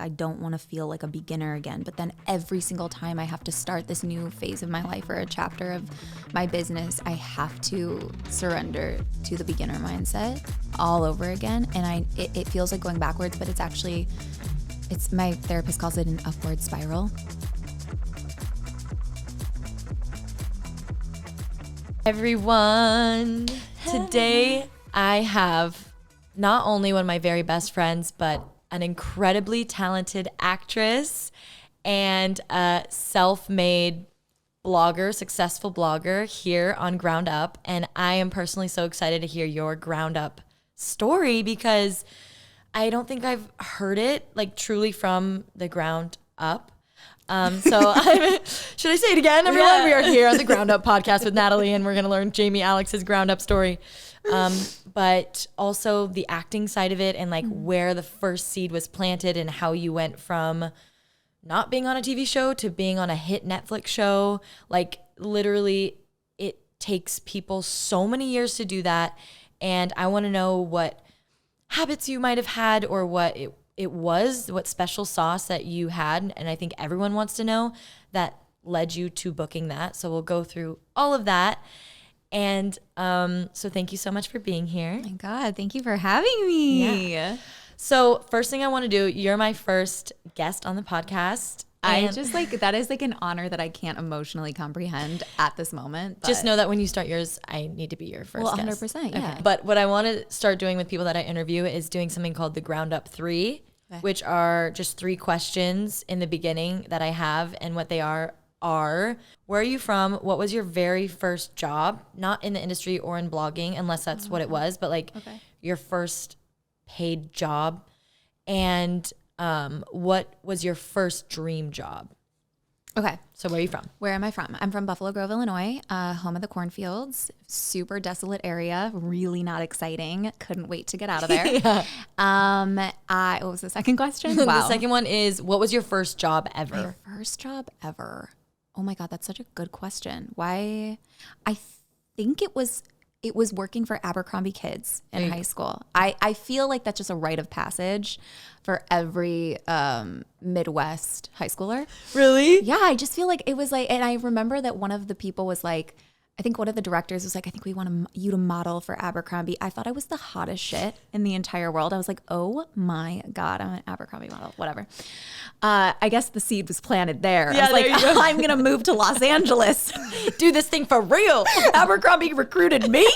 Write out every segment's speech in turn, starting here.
I don't want to feel like a beginner again. But then every single time I have to start this new phase of my life or a chapter of my business, I have to surrender to the beginner mindset all over again. And it feels like going backwards, but it's my therapist calls it an upward spiral. Everyone, today I have not only one of my very best friends, but an incredibly talented actress and a self-made blogger, successful blogger here on Ground Up. And I am personally so excited to hear your Ground Up story because I don't think I've heard it like truly from the ground up. Should I say it again, everyone? Yeah. We are here on the Ground Up podcast with Natalie, and we're going to learn Jami Alix's Ground Up story. But also the acting side of it and like where the first seed was planted and how you went from not being on a TV show to being on a hit Netflix show. Like literally it takes people so many years to do that. And I want to know what habits you might have had or what it was, what special sauce that you had. And I think everyone wants to know that led you to booking that. So we'll go through all of that. And so thank you so much for being here. Oh my God, thank you for having me. Yeah. So first thing I want to do, you're my first guest on the podcast. I just that is like an honor that I can't emotionally comprehend at this moment. Just know that when you start yours, I need to be your first guest. 100%, yeah. Okay. But what I want to start doing with people that I interview is doing something called the Ground Up 3, which are just 3 questions in the beginning that I have. And what they are, where are you from? What was your very first job? Not in the industry or in blogging, unless that's what it was, but like your first paid job. And what was your first dream job? Okay. So where are you from? Where am I from? I'm from Buffalo Grove, Illinois, home of the cornfields. Super desolate area. Really not exciting. Couldn't wait to get out of there. Yeah. What was the second question? Wow. The second one is, what was your first job ever? My first job ever. Oh my God, that's such a good question. Why? I think it was working for Abercrombie Kids in high school. I feel like that's just a rite of passage for every Midwest high schooler. Really? Yeah, I just feel like it was like, and I remember that one of the people was like, I think one of the directors was like, I think we want you to model for Abercrombie. I thought I was the hottest shit in the entire world. I was like, oh my God, I'm an Abercrombie model, whatever. I guess the seed was planted there. Yeah, I was like, I'm going to move to Los Angeles. Do this thing for real. Abercrombie recruited me.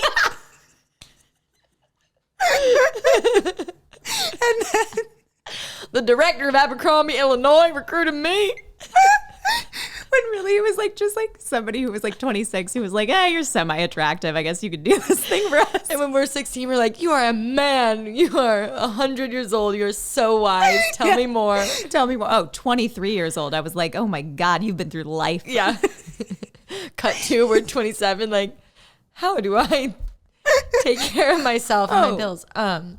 And then the director of Abercrombie, Illinois recruited me. When really it was like just like somebody who was like 26 who was like, you're semi-attractive. I guess you could do this thing for us. And when we're 16, we're like, you are a man. You are 100 years old. You're so wise. Tell me more. Tell me more. Oh, 23 years old. I was like, oh my God, you've been through life. Yeah. Cut to, we're 27. Like, how do I take care of myself and my bills? I'm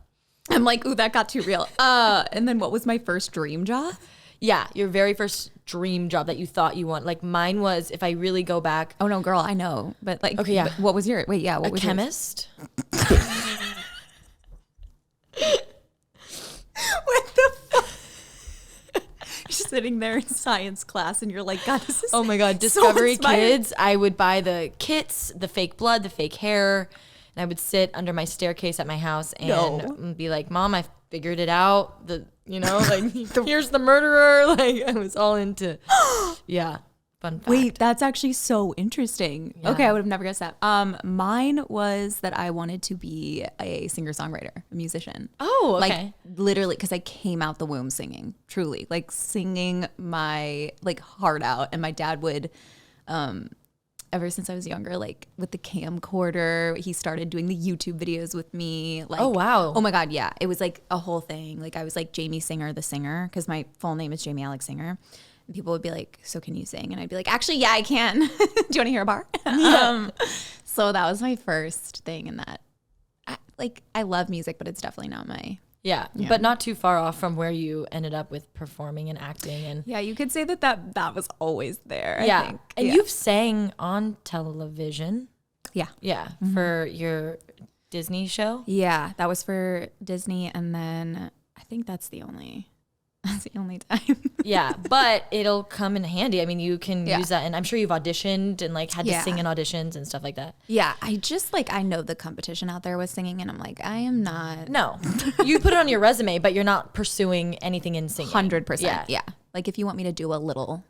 like, ooh, that got too real. And then what was my first dream job? Yeah, your very first dream job that you thought you want. Like mine was, if I really go back. Oh no, girl, I know. But like, okay, yeah. What was your? Wait, yeah, what was chemist? What the fuck? You're sitting there in science class and you're like, God, this is oh my God, Discovery Kids. I would buy the kits, the fake blood, the fake hair, and I would sit under my staircase at my house and be like, Mom, I figured it out. Here's the murderer. Like I was all into, yeah. Fun fact. Wait, that's actually so interesting. Yeah. Okay, I would have never guessed that. Mine was that I wanted to be a singer-songwriter, a musician. Oh, okay. Like literally, because I came out the womb singing, truly, like singing my like heart out. And my dad would, ever since I was younger, like with the camcorder, he started doing the YouTube videos with me. Like, oh wow. Oh my God, yeah. It was like a whole thing. Like I was like Jami Singer, the singer, because my full name is Jami Alix Singer. And people would be like, so can you sing? And I'd be like, actually, yeah, I can. Do you want to hear a bar? Yeah. So that was my first thing in that. I love music, but it's definitely not my... Yeah, but not too far off from where you ended up with performing and acting. And yeah, you could say that was always there. Yeah, I think. And you've sang on television. Yeah. Yeah, for your Disney show. Yeah, that was for Disney, and then I think that's the only That's the only time. Yeah, but it'll come in handy. I mean, you can Yeah. use that, and I'm sure you've auditioned and like had to Yeah. sing in auditions and stuff like that. Yeah, I just like, I know the competition out there with singing, and I'm like, I am not. No, you put it on your resume, but you're not pursuing anything in singing. 100%. Yeah. Like if you want me to do a little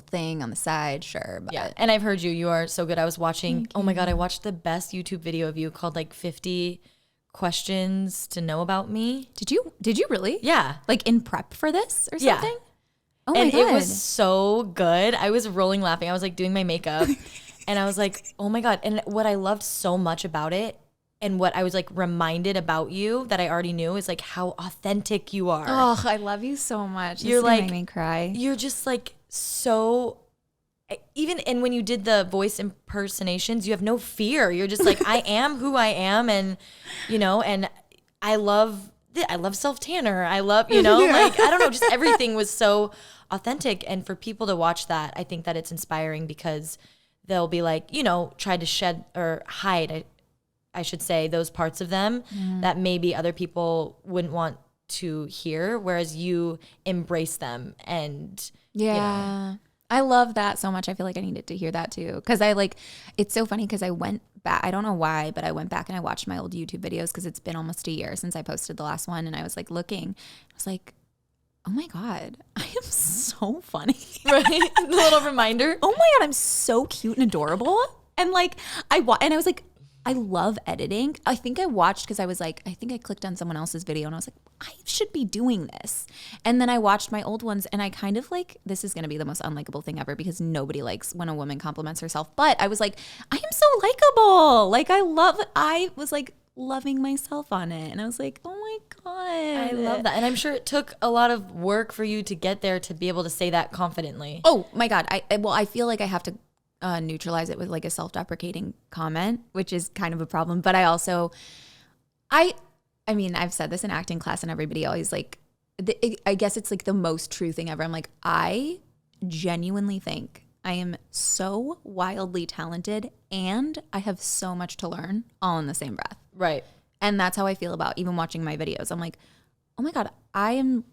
thing on the side, sure. But Yeah, and I've heard you. You are so good. I was watching. Oh my god, I watched the best YouTube video of you called like 50 questions to know about me. Did you really? Yeah, Like in prep for this or Yeah. something? Oh my and God. it was so good. I was rolling laughing. I was like doing my makeup, and I was like, oh my god. And what I loved so much about it, and what I was like reminded about you that I already knew, is like how authentic you are. Oh, I love you so much. This You're is gonna like- make me cry. You're just like so. Even and when you did the voice impersonations, you have no fear. You're just like, I am who I am, and and I love self tanner. I love like I don't know, just everything was so authentic. And for people to watch that, I think that it's inspiring because they'll be like, try to shed or hide, I should say, those parts of them that maybe other people wouldn't want to hear, whereas you embrace them and Yeah. I love that so much. I feel like I needed to hear that too. Cause it's so funny because I went back, I don't know why, but I went back and I watched my old YouTube videos because it's been almost a year since I posted the last one. And I was like looking, I was like, oh my God, I am so funny. right, the little reminder. Oh my God, I'm so cute and adorable. And like, I was like, I love editing. I think I watched because I was like, I think I clicked on someone else's video and I was like, I should be doing this. And then I watched my old ones and I kind of like, this is going to be the most unlikable thing ever because nobody likes when a woman compliments herself. But I was like, I am so likable. Like I was like loving myself on it. And I was like, oh my God. I love that. And I'm sure it took a lot of work for you to get there to be able to say that confidently. Oh my God. I feel like I have to neutralize it with like a self-deprecating comment, which is kind of a problem. But I mean, I've said this in acting class and everybody always like, I guess it's like the most true thing ever. I'm like, I genuinely think I am so wildly talented and I have so much to learn all in the same breath. Right. And that's how I feel about even watching my videos. I'm like, oh my God, I am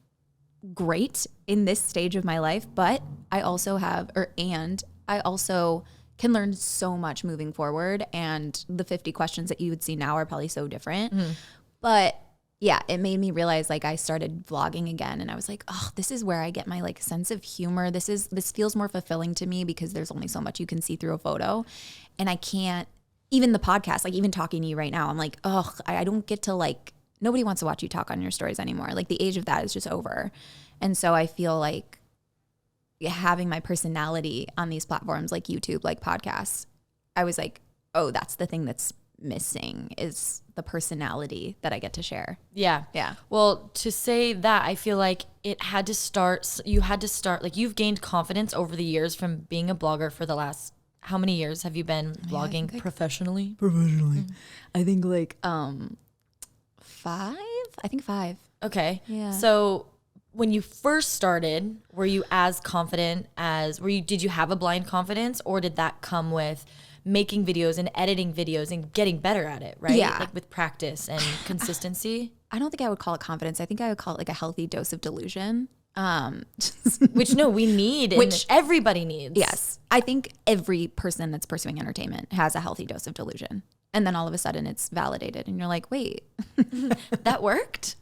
great in this stage of my life, but I also I also can learn so much moving forward. And the 50 questions that you would see now are probably so different. Mm-hmm. But yeah, it made me realize like I started vlogging again and I was like, oh, this is where I get my like sense of humor. This feels more fulfilling to me because there's only so much you can see through a photo. And I can't, even the podcast, like even talking to you right now, I'm like, oh, I don't get to like, nobody wants to watch you talk on your stories anymore. Like the age of that is just over. And so I feel like having my personality on these platforms like YouTube, like podcasts, I was like, oh, that's the thing that's missing is the personality that I get to share. Yeah. Yeah. Well, to say that, I feel like you had to start, like you've gained confidence over the years from being a blogger for the last, how many years have you been vlogging professionally? I think like 5. I think 5. Okay. Yeah. So when you first started, were you as confident did you have a blind confidence, or did that come with making videos and editing videos and getting better at it, right? Yeah. Like with practice and consistency? I don't think I would call it confidence. I think I would call it like a healthy dose of delusion. Which we need, which everybody needs. Yes. I think every person that's pursuing entertainment has a healthy dose of delusion. And then all of a sudden it's validated and you're like, wait, that worked?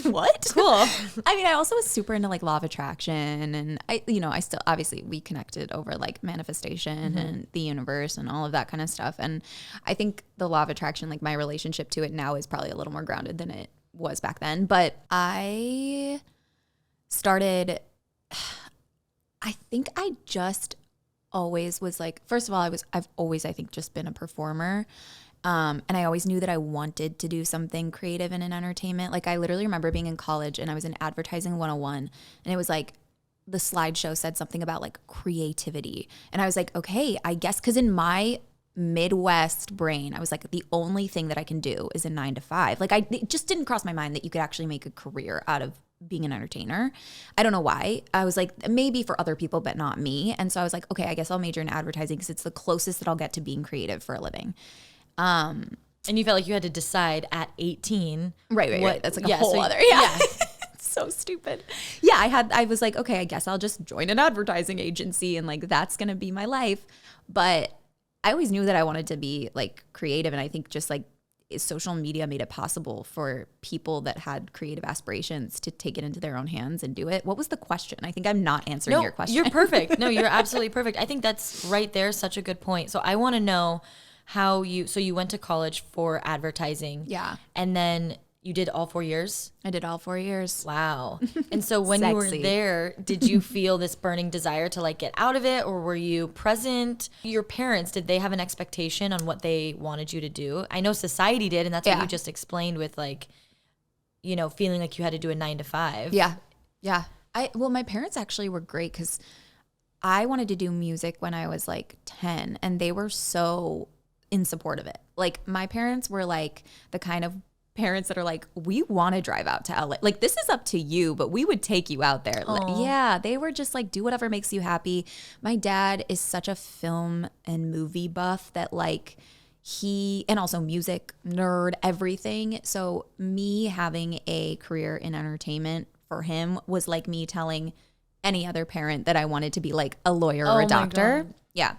What? Cool. I mean, I also was super into like law of attraction and I still, obviously we connected over like manifestation and the universe and all of that kind of stuff. And I think the law of attraction, like my relationship to it now is probably a little more grounded than it was back then. But I started, I think I just always was like, first of all, I've always, I think, just been a performer. And I always knew that I wanted to do something creative and in entertainment. Like I literally remember being in college and I was in advertising 101 and it was like the slideshow said something about like creativity. And I was like, okay, I guess, because in my Midwest brain, I was like, the only thing that I can do is a 9 to 5. Like it just didn't cross my mind that you could actually make a career out of being an entertainer. I don't know why. I was like, maybe for other people, but not me. And so I was like, okay, I guess I'll major in advertising because it's the closest that I'll get to being creative for a living. And you felt like you had to decide at 18. Right. That's like a whole other. Yeah. So stupid. Yeah, I was like, okay, I guess I'll just join an advertising agency and like that's gonna be my life. But I always knew that I wanted to be like creative, and I think just like social media made it possible for people that had creative aspirations to take it into their own hands and do it. What was the question? I think I'm not answering your question. You're perfect. No, you're absolutely perfect. I think that's right there, such a good point. So I want to know how you went to college for advertising. Yeah. And then you did all 4 years? I did all 4 years. Wow. And so when you were there, did you feel this burning desire to like get out of it, or were you present? Your parents, did they have an expectation on what they wanted you to do? I know society did, and that's what you just explained with like, you know, feeling like you had to do a 9 to 5. Yeah. Yeah. Well, my parents actually were great because I wanted to do music when I was like 10, and they were so in support of it. Like my parents were like the kind of parents that are like, we want to drive out to LA. Like, this is up to you, but we would take you out there. Yeah, they were just like, do whatever makes you happy. My dad is such a film and movie buff that like and also music nerd, everything. So me having a career in entertainment for him was like me telling any other parent that I wanted to be like a lawyer or a doctor. Yeah.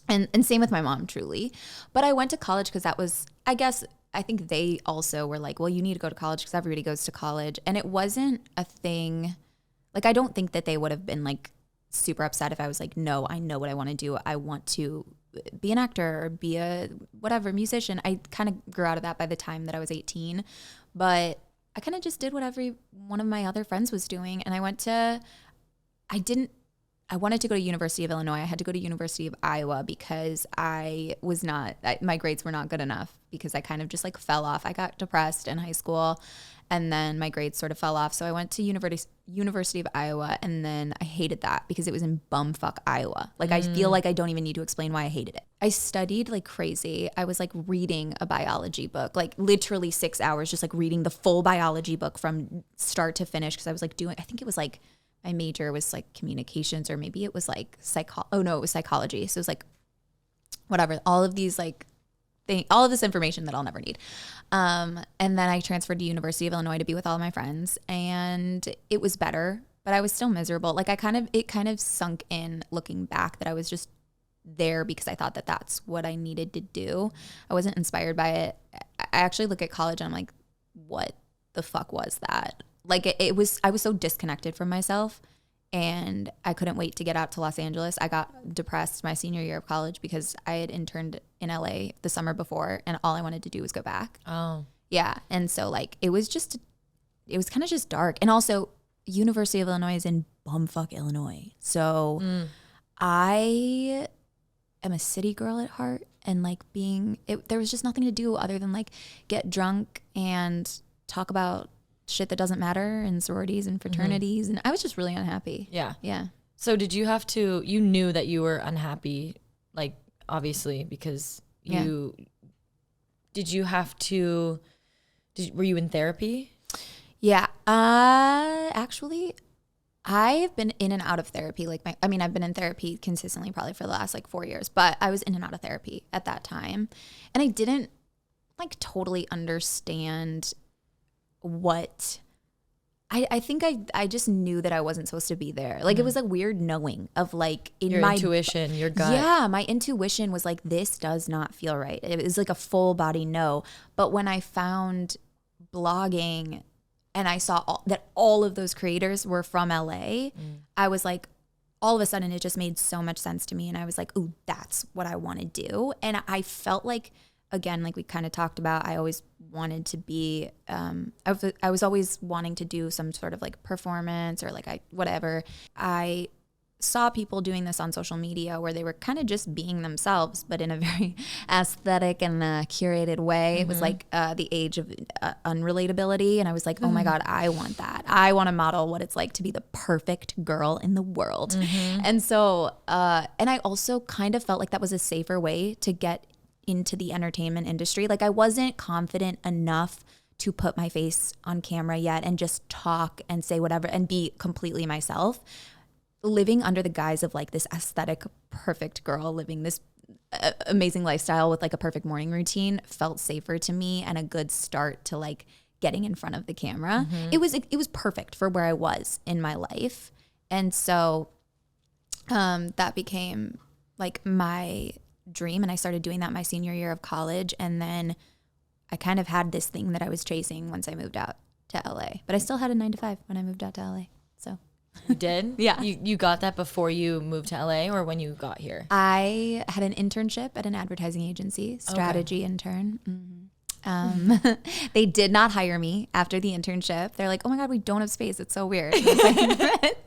And same with my mom, truly. But I went to college because that was, I think they also were like, well, you need to go to college because everybody goes to college. And it wasn't a thing. Like, I don't think that they would have been like super upset if I was like, no, I know what I want to do. I want to be an actor or be a whatever musician. I kind of grew out of that by the time that I was 18. But I kind of just did what every one of my other friends was doing. And I wanted to go to University of Illinois. I had to go to University of Iowa because my grades were not good enough because I kind of just like fell off. I got depressed in high school and then my grades sort of fell off. So I went to University of Iowa, and then I hated that because it was in bumfuck Iowa. Like I feel like I don't even need to explain why I hated it. I studied like crazy. I was like reading a biology book, like literally 6 hours, just like reading the full biology book from start to finish because I was like I think it was like, my major was like communications, or maybe it was like it was psychology. So it was like whatever, all of these like all of this information that I'll never need. And then I transferred to University of Illinois to be with all of my friends, and it was better, but I was still miserable. Like it kind of sunk in looking back that I was just there because I thought that that's what I needed to do. I wasn't inspired by it. I actually look at college and I'm like, what the fuck was that? Like I was so disconnected from myself, and I couldn't wait to get out to Los Angeles. I got depressed my senior year of college because I had interned in LA the summer before, and all I wanted to do was go back. Oh. Yeah. And so like, it was kind of just dark. And also University of Illinois is in bumfuck Illinois. So I am a city girl at heart, and like there was just nothing to do other than like get drunk and talk about shit that doesn't matter in sororities and fraternities. And I was just really unhappy. Yeah. Yeah. So you knew that you were unhappy, like obviously, because were you in therapy? Yeah. Actually, I've been in and out of therapy. I've been in therapy consistently probably for the last like 4 years, but I was in and out of therapy at that time. And I didn't like totally understand what I think I just knew that I wasn't supposed to be there. Like it was a weird knowing of like your intuition, your gut. Yeah, my intuition was like, this does not feel right. It was like a full body no. But when I found blogging and I saw that all of those creators were from LA, I was like, all of a sudden it just made so much sense to me. And I was like, ooh, that's what I want to do. And I felt like, again, like we kind of talked about, I always wanted to be, I was always wanting to do some sort of like performance or like whatever. I saw people doing this on social media where they were kind of just being themselves, but in a very aesthetic and curated way. It was like the age of unrelatability. And I was like, oh my God, I want that. I want to model what it's like to be the perfect girl in the world. And so, and I also kind of felt like that was a safer way to get into the entertainment industry. Like I wasn't confident enough to put my face on camera yet and just talk and say whatever and be completely myself. Living under the guise of like this aesthetic, perfect girl living this amazing lifestyle with like a perfect morning routine felt safer to me and a good start to like getting in front of the camera. It was perfect for where I was in my life. And so that became like my dream. And I started doing that my senior year of college. And then I kind of had this thing that I was chasing once I moved out to LA. But I still had a 9-to-5 when I moved out to LA. So You did? Yeah. You got that before you moved to LA or when you got here? I had an internship at an advertising agency, strategy intern. They did not hire me after the internship. They're like, oh my God, we don't have space. It's so weird. And I was like,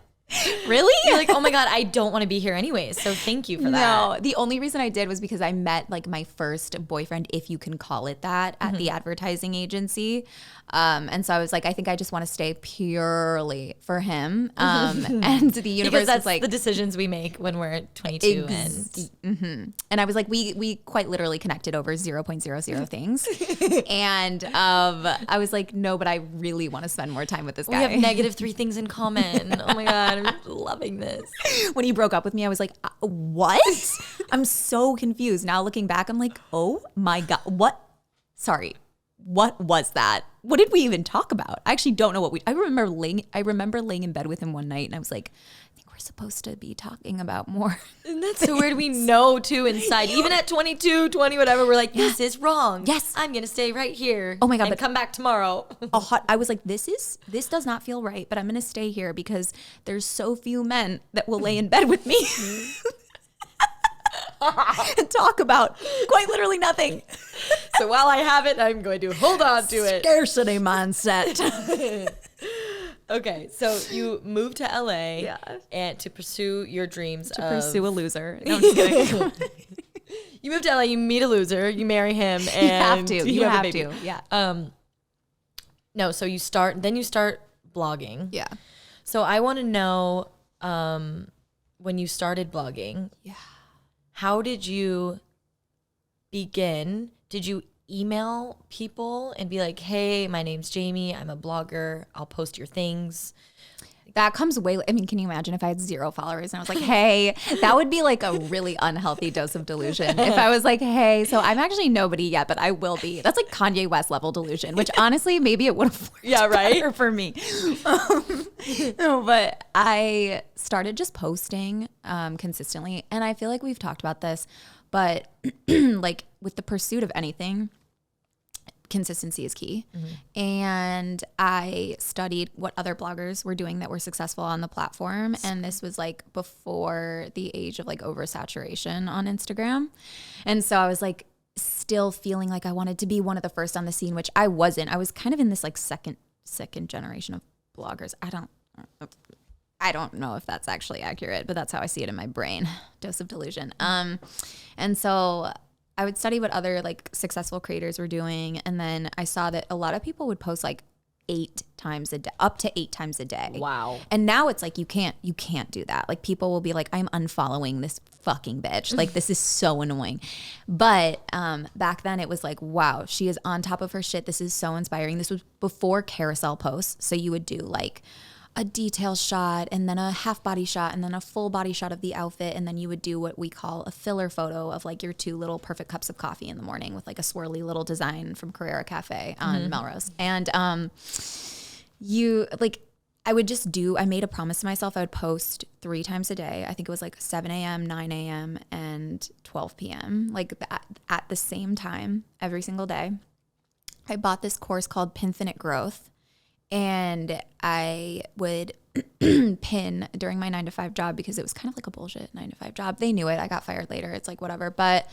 really? You're like, oh my God, I don't want to be here anyways. So thank you for that. No, the only reason I did was because I met like my first boyfriend, if you can call it that, at the advertising agency. And so I was like, I think I just want to stay purely for him. And the universe Because that's was like the decisions we make when we're 22 And I was like, we quite literally connected over 0.00 things. And I was like, no, but I really want to spend more time with this guy. we have -3 things in common. Oh my God, I'm loving this. When he broke up with me, I was like, what? I'm so confused. Now looking back, I'm like, oh my God, what? Sorry, what was that? What did we even talk about? I actually don't know what I remember laying in bed with him one night and I was like, I think we're supposed to be talking about more. And that's so weird. We know too inside. Even at 22, 20, whatever, we're like, this is wrong. Yes. I'm going to stay right here. Oh my God, and but come back tomorrow. I was like, this does not feel right, but I'm going to stay here because there's so few men that will lay in bed with me and talk about quite literally nothing. So while I have it, I'm going to hold on to it. Scarcity mindset. Okay, so you moved to LA and to pursue your dreams Pursue a loser. No, I'm just kidding. You move to LA, you meet a loser, you marry him, and You have have a baby. to. Yeah. No, so you start blogging. Yeah. So I want to know when you started blogging. Yeah. How did you begin? Did you email people and be like, hey, my name's Jami, I'm a blogger, I'll post your things? That comes I mean, can you imagine if I had 0 followers and I was like, hey, that would be like a really unhealthy dose of delusion. If I was like, hey, so I'm actually nobody yet, but I will be. That's like Kanye West level delusion, which honestly, maybe it would have worked better for me. No, but I started just posting consistently. And I feel like we've talked about this, but like with the pursuit of anything, consistency is key. And I studied what other bloggers were doing that were successful on the platform. And this was like before the age of like oversaturation on Instagram. And so I was like still feeling like I wanted to be one of the first on the scene, which I wasn't. I was kind of in this like second generation of bloggers. I don't know if that's actually accurate, but that's how I see it in my brain. Dose of delusion. And so I would study what other like successful creators were doing. And then I saw that a lot of people would post like 8 times a day, up to 8 times a day. Wow. And now it's like, you can't do that. Like people will be like, I'm unfollowing this fucking bitch. Like this is so annoying. But back then it was like, wow, she is on top of her shit. This is so inspiring. This was before carousel posts. So you would do like a detail shot and then a half body shot and then a full body shot of the outfit. And then you would do what we call a filler photo of like your 2 little perfect cups of coffee in the morning with like a swirly little design from Carrera Cafe on Melrose. And I made a promise to myself I would post 3 times a day. I think it was like 7 a.m., 9 a.m., and 12 p.m. like at the same time every single day. I bought this course called Pinfinite Growth. And I would pin during my 9-to-5 job because it was kind of like a bullshit 9-to-5 job. They knew it. I got fired later. It's like whatever. But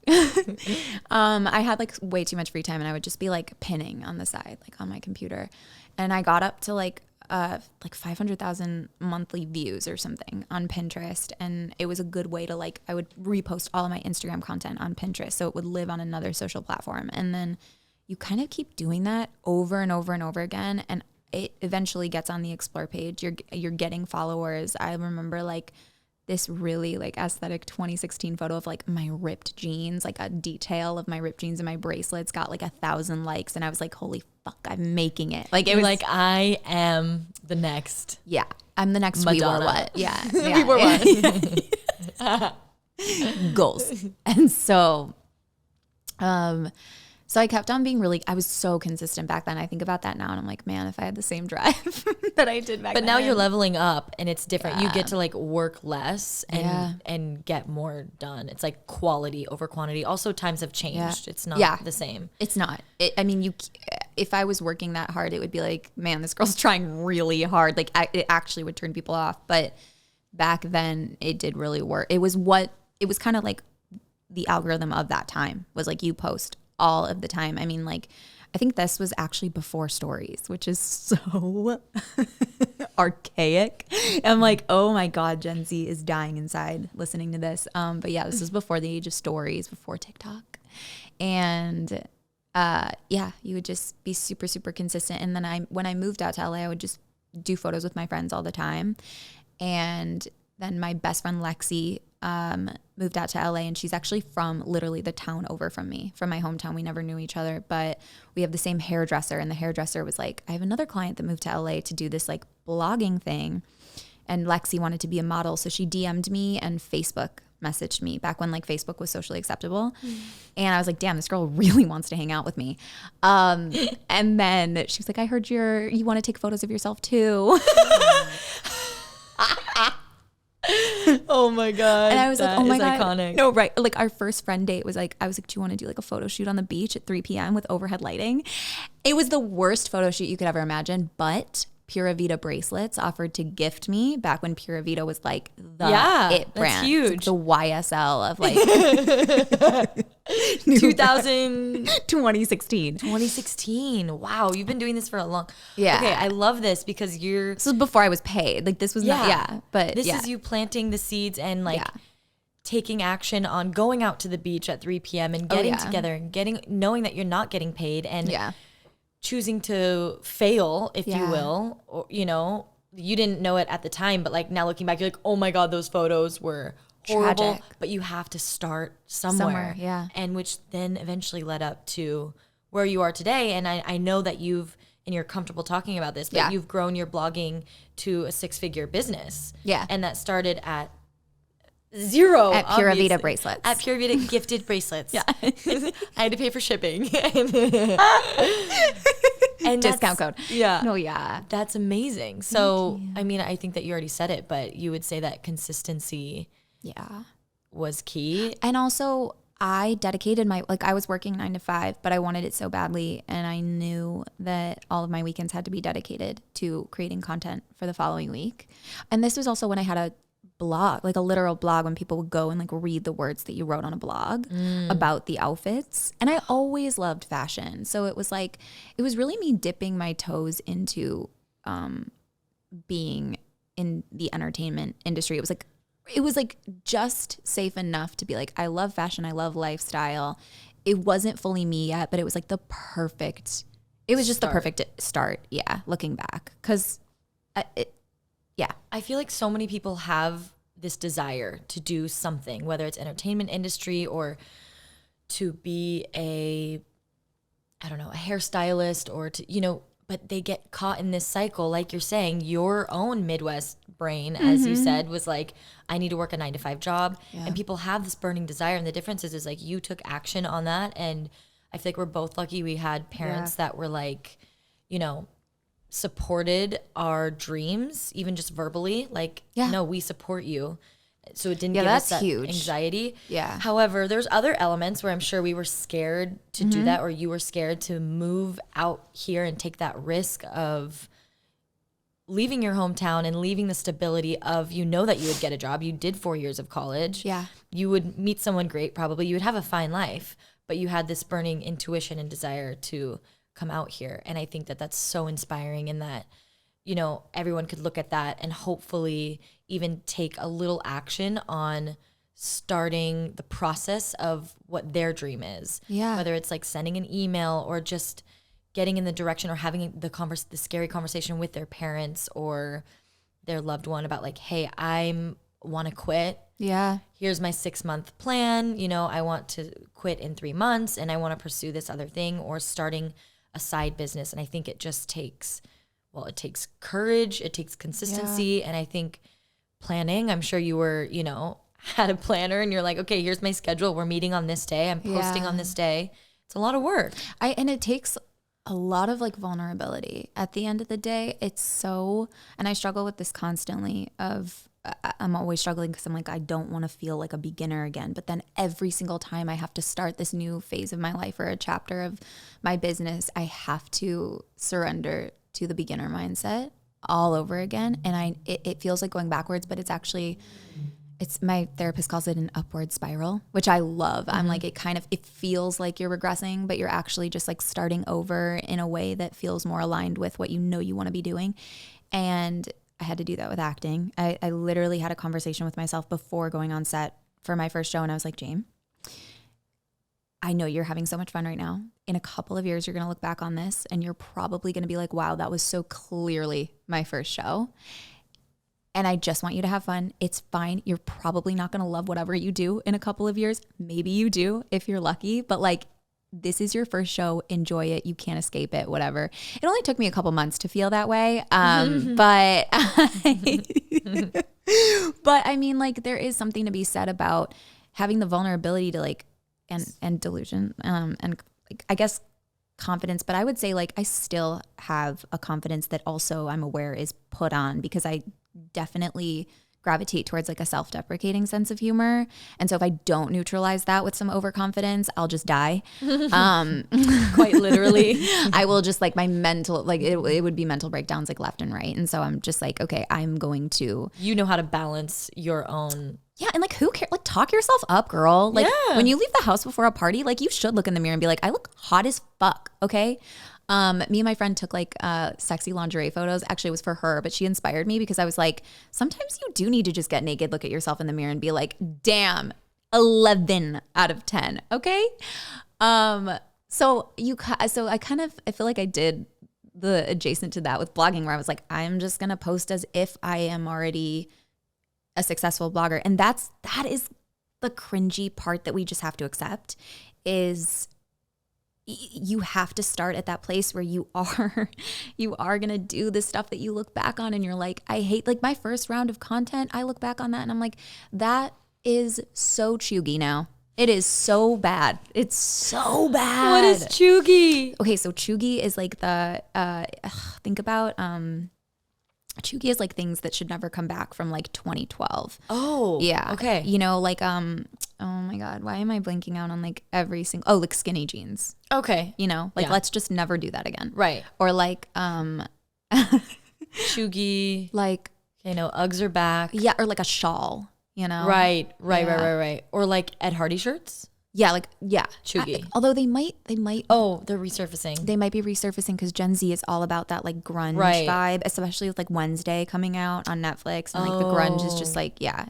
I had like way too much free time and I would just be like pinning on the side, like on my computer. And I got up to like 500,000 monthly views or something on Pinterest. And it was a good way to like, I would repost all of my Instagram content on Pinterest so it would live on another social platform. And then you kind of keep doing that over and over and over again. And it eventually gets on the explore page. You're getting followers. I remember like this really like aesthetic 2016 photo of like my ripped jeans, like a detail of my ripped jeans and my bracelets got like 1,000 likes. And I was like, holy fuck, I'm making it. Like it was like, I am the next. Yeah. I'm the next Madonna. We Were What. Yeah. We Were What. Goals. And so, So I kept on being I was so consistent back then. I think about that now and I'm like, man, if I had the same drive that I did back then. But now you're leveling up and it's different. You get to like work less and get more done. It's like quality over quantity. Also, times have changed. It's not the same. It's not. I mean, if I was working that hard, it would be like, man, this girl's trying really hard. Like it actually would turn people off. But back then it did really work. It was kind of like the algorithm of that time was like you post all of the time. I mean, like, I think this was actually before stories, which is so archaic. I'm like, oh my God, Gen Z is dying inside listening to this. But yeah, this is before the age of stories, before TikTok. And you would just be super, super consistent. And then when I moved out to LA, I would just do photos with my friends all the time. And then my best friend Lexi moved out to LA, and she's actually from literally the town over from me, from my hometown. We never knew each other, but we have the same hairdresser, and the hairdresser was like, I have another client that moved to LA to do this like blogging thing, and Lexi wanted to be a model, so she DM'd me and Facebook messaged me back when like Facebook was socially acceptable. And I was like, damn, this girl really wants to hang out with me. And then she was like, I heard you want to take photos of yourself too. Oh my God. And I was like, oh my God. Iconic. No, right. Like our first friend date was like, I was like, do you want to do like a photo shoot on the beach at 3 p.m. with overhead lighting? It was the worst photo shoot you could ever imagine, but Pura Vida bracelets offered to gift me back when Pura Vida was like the it brand. That's huge. Like the YSL of like 2016. Wow, you've been doing this for a long. Yeah. Okay, I love this because this was before I was paid. Like this was but this is you planting the seeds and like taking action on going out to the beach at 3 p.m. and getting together and knowing that you're not getting paid and choosing to fail, if you will, or, you know, you didn't know it at the time, but like now looking back, you're like, oh my God, those photos were horrible. Tragic. But you have to start somewhere. And which then eventually led up to where you are today. And I know that and you're comfortable talking about this, but you've grown your blogging to a 6-figure business. Yeah. And that started at zero at Pura Vida bracelets. At Pura Vida gifted bracelets. Yeah. I had to pay for shipping. And discount code. Yeah. No, yeah. That's amazing. So, I mean, I think that you already said it, but you would say that consistency was key. And also I dedicated I was working 9 to 5, but I wanted it so badly. And I knew that all of my weekends had to be dedicated to creating content for the following week. And this was also when I had a blog, like a literal blog, when people would go and like read the words that you wrote on a blog about the outfits. And I always loved fashion. So it was really me dipping my toes into being in the entertainment industry. It was like just safe enough to be like, I love fashion, I love lifestyle. It wasn't fully me yet, but it was like the perfect start. Yeah, looking back. Because I feel like so many people have this desire to do something, whether it's entertainment industry or to be a hairstylist or but they get caught in this cycle. Like you're saying, your own Midwest brain, as you said, was like, I need to work a 9 to 5 job. And people have this burning desire. And the difference is like you took action on that. And I feel like we're both lucky we had parents that were like, supported our dreams, even just verbally, like, no, we support you. So it didn't give us that huge anxiety. Yeah. However, there's other elements where I'm sure we were scared to do that, or you were scared to move out here and take that risk of leaving your hometown and leaving the stability of, that you would get a job. You did 4 years of college. Yeah. You would meet someone great, probably. You would have a fine life, but you had this burning intuition and desire to come out here. And I think that that's so inspiring, in that, everyone could look at that and hopefully even take a little action on starting the process of what their dream is. Yeah. Whether it's like sending an email or just getting in the direction or having the scary conversation with their parents or their loved one about like, hey, I want to quit. Yeah. Here's my 6-month plan. I want to quit in 3 months and I want to pursue this other thing, or starting a side business. And I think it just takes courage, it takes consistency. And I think planning, I'm sure you were, had a planner and you're like, okay, here's my schedule. We're meeting on this day. I'm posting on this day. It's a lot of work. And it takes a lot of like vulnerability. At the end of the day, it's so, and I struggle with this constantly of, I'm always struggling because I'm like, I don't want to feel like a beginner again. But then every single time I have to start this new phase of my life or a chapter of my business, I have to surrender to the beginner mindset all over again. And it feels like going backwards, but it's actually, my therapist calls it an upward spiral, which I love. I'm like, it feels like you're regressing, but you're actually just like starting over in a way that feels more aligned with what you know you want to be doing. And I had to do that with acting. I literally had a conversation with myself before going on set for my first show. And I was like, Jame, I know you're having so much fun right now. In a couple of years, you're going to look back on this and you're probably going to be like, wow, that was so clearly my first show. And I just want you to have fun. It's fine. You're probably not going to love whatever you do in a couple of years. Maybe you do if you're lucky, but like, this is your first show. Enjoy it. You can't escape it, whatever. It only took me a couple months to feel that way. But I mean, like, there is something to be said about having the vulnerability to like, and delusion, and like, I guess confidence, but I would say like, I still have a confidence that also I'm aware is put on because I definitely gravitate towards like a self-deprecating sense of humor. And so if I don't neutralize that with some overconfidence, I'll just die. Quite literally. I will just like my mental, like it would be mental breakdowns like left and right. And so I'm just like, okay, I'm going to. You know how to balance your own. Yeah. And like, who cares? Like, talk yourself up, girl. Like when you leave the house before a party, like you should look in the mirror and be like, I look hot as fuck. Okay. Me and my friend took like sexy lingerie photos. Actually, it was for her, but she inspired me because I was like, sometimes you do need to just get naked, look at yourself in the mirror and be like, damn, 11 out of 10. Okay. So I feel like I did the adjacent to that with blogging where I was like, I'm just going to post as if I am already a successful blogger. And that is the cringy part that we just have to accept is you have to start at that place where you are going to do the stuff that you look back on and you're like, I hate, like my first round of content, I look back on that and I'm like, that is so chuggy now. It is so bad. It's so bad. What is chuggy? Okay, so chuggy is like the, think about, chuggy is like things that should never come back from like 2012. Oh, yeah. Okay. You know, like, oh my God, why am I blanking out on like every single, like skinny jeans. Okay. You know, like let's just never do that again. Right. Or like, chuggy. Like, you know, Uggs are back. Yeah. Or like a shawl, you know? Right. Yeah. Or like Ed Hardy shirts. Yeah, like, yeah. Chuggy. Although they might. Oh, they're resurfacing. They might be resurfacing because Gen Z is all about that like grunge vibe, especially with like Wednesday coming out on Netflix. And like the grunge is just like, yeah.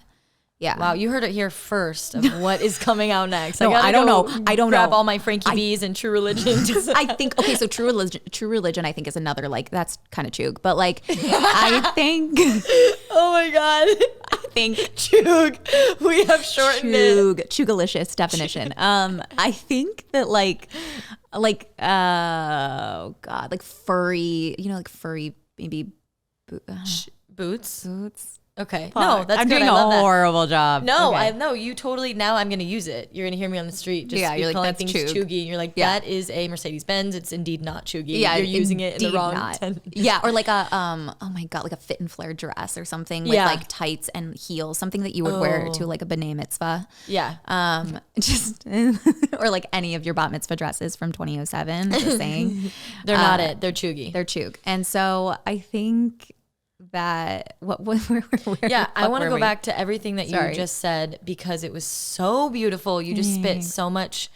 Wow, you heard it here first of what is coming out next. No, I don't know. I don't grab know. all my Frankie B's and True Religion. I think, okay, so True Religion I think is another, like, that's kind of chug. But like, I think. Oh my God. I think. Chug. We have shortened it. Chugalicious definition. I think that like, oh God, like furry, you know, like furry, maybe. Boots. Okay. Fuck. No, that's I'm good. doing I love a horrible job. No, okay. I know you totally. Now I'm going to use it. You're going to hear me on the street. Just you're like, calling that's things chug. chuggy. And you're like, that is a Mercedes Benz. It's indeed not chuggy. Yeah, you're using it in the wrong. Yeah, or like a oh my God, like a fit and flare dress or something with like tights and heels, something that you would wear to like a b'nai mitzvah. Yeah. Just or like any of your bat mitzvah dresses from 2007. Just saying, they're not it. They're chuggy. They're chug. And so I think that where I want to go back to everything that you just said because it was so beautiful. You just spit so much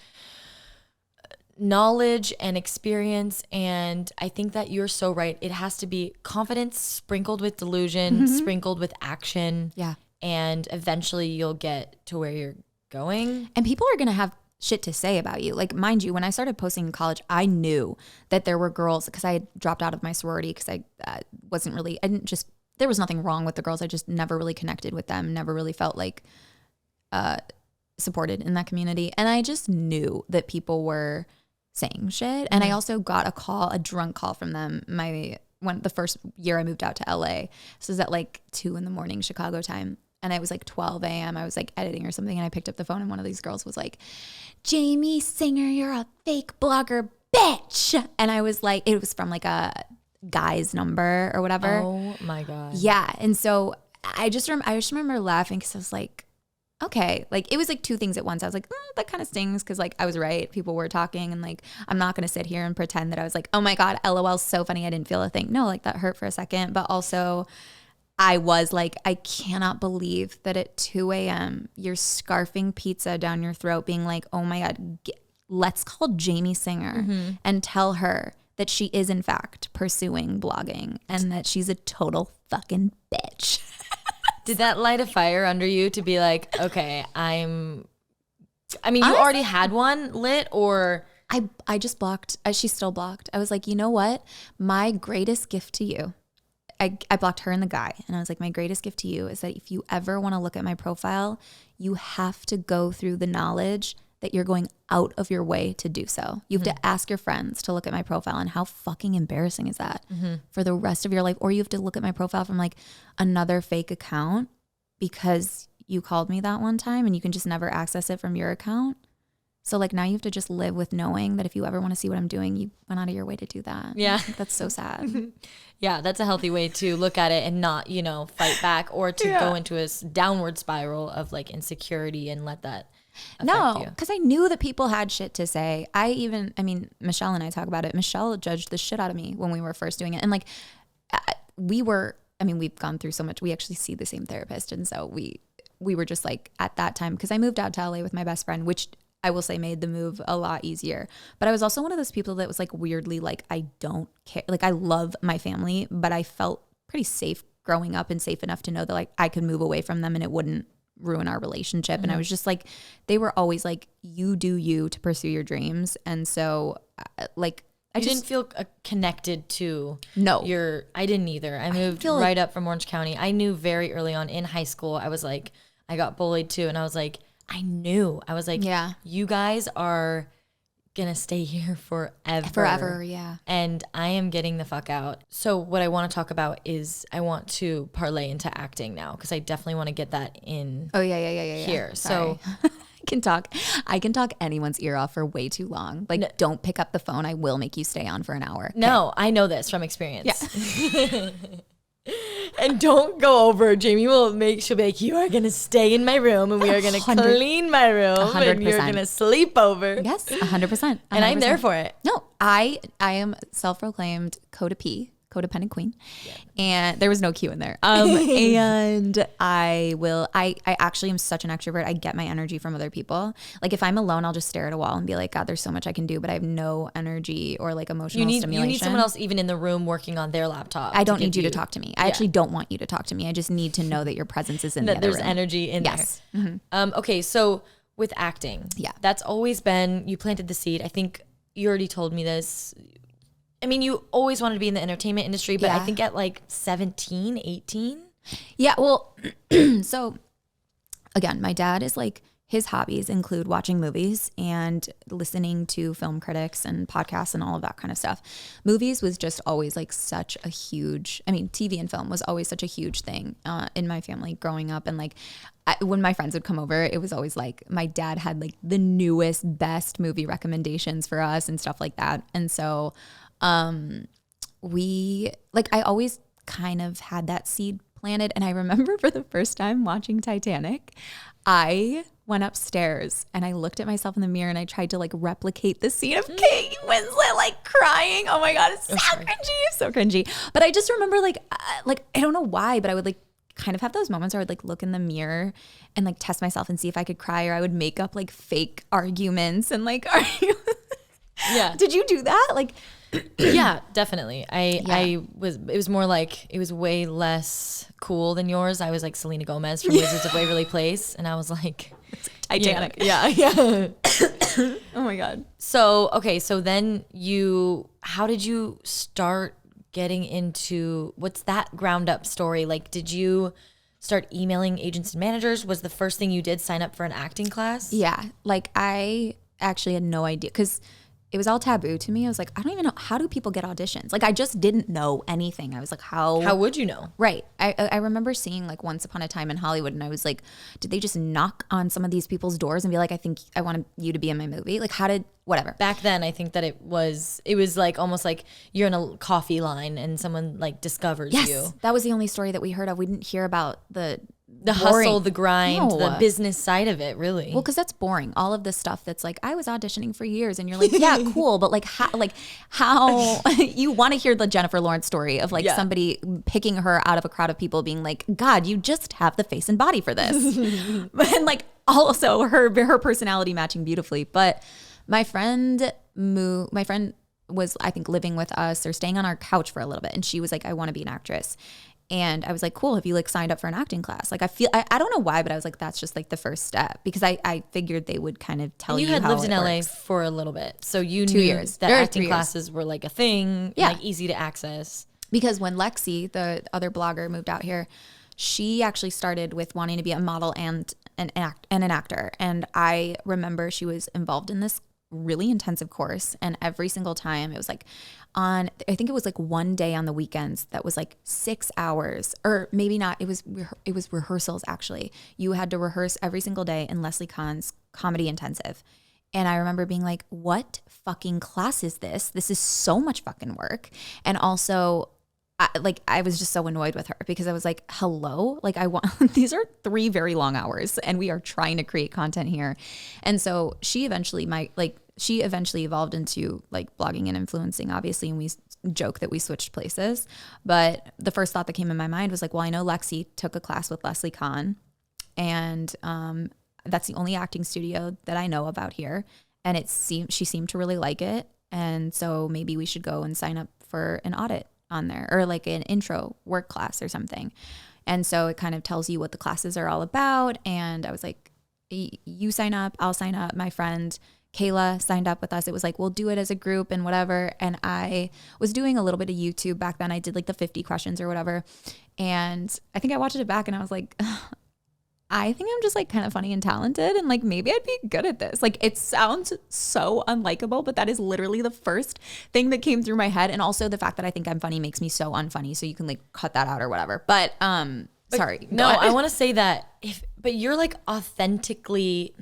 knowledge and experience, and I think that you're so right. It has to be confidence sprinkled with delusion, sprinkled with action. Yeah. And eventually you'll get to where you're going. And people are going to have shit to say about you. Like, mind you, when I started posting in college, I knew that there were girls, because I had dropped out of my sorority because I there was nothing wrong with the girls. I just never really connected with them, never really felt like supported in that community. And I just knew that people were saying shit. And I also got a drunk call from them the first year I moved out to LA. This was at like 2 a.m. Chicago time. and it was like 12 a.m. I was like editing or something, and I picked up the phone, and one of these girls was like, Jami Singer, you're a fake blogger, bitch. And I was like, it was from like a guy's number or whatever. Oh my God. Yeah. And so I just remember laughing because I was like, okay, like it was like two things at once. I was like, that kind of stings because like I was right. People were talking, and like I'm not going to sit here and pretend that I was like, oh my God, LOL, so funny. I didn't feel a thing. No, like that hurt for a second. But also I was like, I cannot believe that at 2 a.m. you're scarfing pizza down your throat being like, oh my God, let's call Jami Singer and tell her that she is in fact pursuing blogging and that she's a total fucking bitch. Did that light a fire under you to be like, okay, I mean, you Honestly, already had one lit, or? I just blocked. She's still blocked. I was like, you know what? My greatest gift to you, I blocked her and the guy. And I was like, my greatest gift to you is that if you ever want to look at my profile, you have to go through the knowledge that you're going out of your way to do so. You have to ask your friends to look at my profile, and how fucking embarrassing is that for the rest of your life? Or you have to look at my profile from like another fake account because you called me that one time and you can just never access it from your account. So like now you have to just live with knowing that if you ever want to see what I'm doing, you went out of your way to do that. Yeah. That's so sad. Yeah, that's a healthy way to look at it and not, fight back or to go into a downward spiral of like insecurity and let that affect you. Because I knew that people had shit to say. Michelle and I talk about it. Michelle judged the shit out of me when we were first doing it. And like we've gone through so much. We actually see the same therapist. And so we were just like at that time, because I moved out to LA with my best friend, which I will say made the move a lot easier. But I was also one of those people that was like weirdly like, I don't care. Like I love my family, but I felt pretty safe growing up and safe enough to know that like I could move away from them and it wouldn't ruin our relationship. And I was just like, they were always like, you do you to pursue your dreams. And so like, I didn't feel connected to no. I didn't either. I moved right up from Orange County. I knew very early on in high school, I was like, I got bullied too. And I was like, yeah, you guys are gonna stay here forever. Yeah. And I am getting the fuck out. So what I want to talk about is I want to parlay into acting now, because I definitely want to get that in. Oh yeah. Here. Sorry. So I can talk anyone's ear off for way too long. Like, don't pick up the phone. I will make you stay on for an hour. No, I know this from experience. Yeah. And don't go over. Jamie she'll be like, you are going to stay in my room and we are going to clean my room 100%. And you're going to sleep over. Yes, 100%. And I'm there for it. No, I am self-proclaimed codependent queen. Yeah. And there was no Q in there. And I actually am such an extrovert. I get my energy from other people. Like if I'm alone, I'll just stare at a wall and be like, God, there's so much I can do, but I have no energy or like emotional stimulation. You need someone else even in the room working on their laptop. I don't need you to talk to me. I actually don't want you to talk to me. I just need to know that your presence is in the other room. There's energy in there. Mm-hmm. Okay, so with acting, that's always been, you planted the seed. I think you already told me this. I mean, you always wanted to be in the entertainment industry, but I think at like 17, 18. Yeah, well, so again, my dad is like, his hobbies include watching movies and listening to film critics and podcasts and all of that kind of stuff. Movies was just always like such a huge, TV and film was always such a huge thing in my family growing up. And like when my friends would come over, it was always like my dad had like the newest, best movie recommendations for us and stuff like that. And so I always kind of had that seed planted. And I remember for the first time watching Titanic, I went upstairs and I looked at myself in the mirror and I tried to like replicate the scene of Kate Winslet like crying. Oh my God, it's so cringy. But I just remember like I don't know why, but I would like kind of have those moments where I would like look in the mirror and like test myself and see if I could cry, or I would make up like fake arguments and like argue. Yeah. Did you do that? Like, yeah, definitely. It was more like, it was way less cool than yours. I was like Selena Gomez from Wizards of Waverly Place. And I was like, Titanic. Yeah. Oh my God. So, okay. So then how did you start getting into, what's that ground up story? Like, did you start emailing agents and managers? Was the first thing you did sign up for an acting class? Yeah. Like I actually had no idea, because it was all taboo to me. I was like, I don't even know, how do people get auditions? Like, I just didn't know anything. I was like, how would you know? Right. I remember seeing like Once Upon a Time in Hollywood, and I was like, did they just knock on some of these people's doors and be like, I think I want you to be in my movie? Like, how did, whatever. Back then, I think that it was like almost like you're in a coffee line and someone like discovers you. That was the only story that we heard of. We didn't hear about the hustle, the grind, the business side of it, really. Well, because that's boring. All of this stuff that's like, I was auditioning for years, and you're like, yeah, cool, but like how you want to hear the Jennifer Lawrence story of like somebody picking her out of a crowd of people, being like, God, you just have the face and body for this, and like also her personality matching beautifully. But my friend was, I think, living with us or staying on our couch for a little bit, and she was like, I want to be an actress. And I was like, cool, have you like signed up for an acting class? Like, I don't know why, but I was like, that's just like the first step, because I figured they would kind of tell you how it works. You had lived in LA for a little bit, so you 2 knew years. that acting classes were like a thing, like easy to access. Because when Lexi, the other blogger, moved out here, she actually started with wanting to be a model and an actor. And I remember she was involved in this really intensive course, and every single time it was like I think it was like one day on the weekends that was like 6 hours, or maybe not, it was rehearsals. Actually, you had to rehearse every single day in Leslie Kahn's comedy intensive. And I remember being like, what fucking class is this? This is so much fucking work. And also, I was just so annoyed with her, because I was like, hello, like these are 3 very long hours, and we are trying to create content here. And so she eventually evolved into like blogging and influencing, obviously. And we joke that we switched places. But the first thought that came in my mind was like, well, I know Lexi took a class with Leslie Kahn, and that's the only acting studio that I know about here. And she seemed to really like it. And so maybe we should go and sign up for an audit on there, or like an intro work class or something. And so it kind of tells you what the classes are all about. And I was like, you sign up, I'll sign up. My friend Kayla signed up with us. It was like, we'll do it as a group and whatever. And I was doing a little bit of YouTube back then. I did like the 50 questions or whatever. And I think I watched it back, and I was like, I think I'm just like kind of funny and talented, and like maybe I'd be good at this. Like, it sounds so unlikable, but that is literally the first thing that came through my head. And also the fact that I think I'm funny makes me so unfunny. So you can like cut that out or whatever. But sorry. No, I want to say that but you're like authentically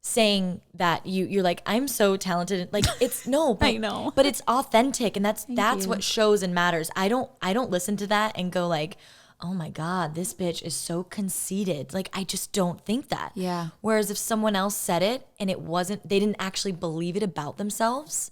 saying that you're like, I'm so talented. Like, it's no, but, I know, but it's authentic, and that's you. what shows and matters. I don't listen to that and go like, oh my God, this bitch is so conceited. Like, I just don't think that. Yeah. Whereas if someone else said it and they didn't actually believe it about themselves.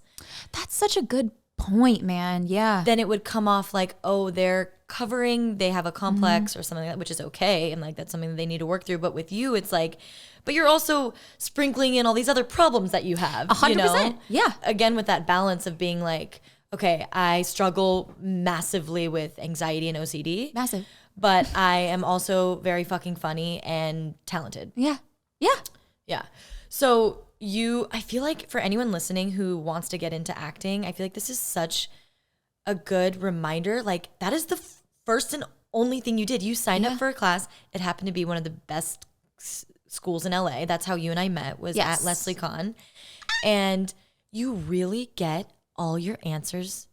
That's such a good point, man. Yeah. Then it would come off like, oh, they have a complex or something like that, which is okay. And like, that's something that they need to work through. But with you, it's like, but you're also sprinkling in all these other problems that you have. 100%. You know? Yeah. Again, with that balance of being like, okay, I struggle massively with anxiety and OCD. Massive. But I am also very fucking funny and talented. Yeah. Yeah. Yeah. So I feel like for anyone listening who wants to get into acting, I feel like this is such a good reminder. Like, that is the first and only thing you did. You signed up for a class. It happened to be one of the best schools in LA. That's how you and I met, was at Leslie Kahn. And you really get all your answers,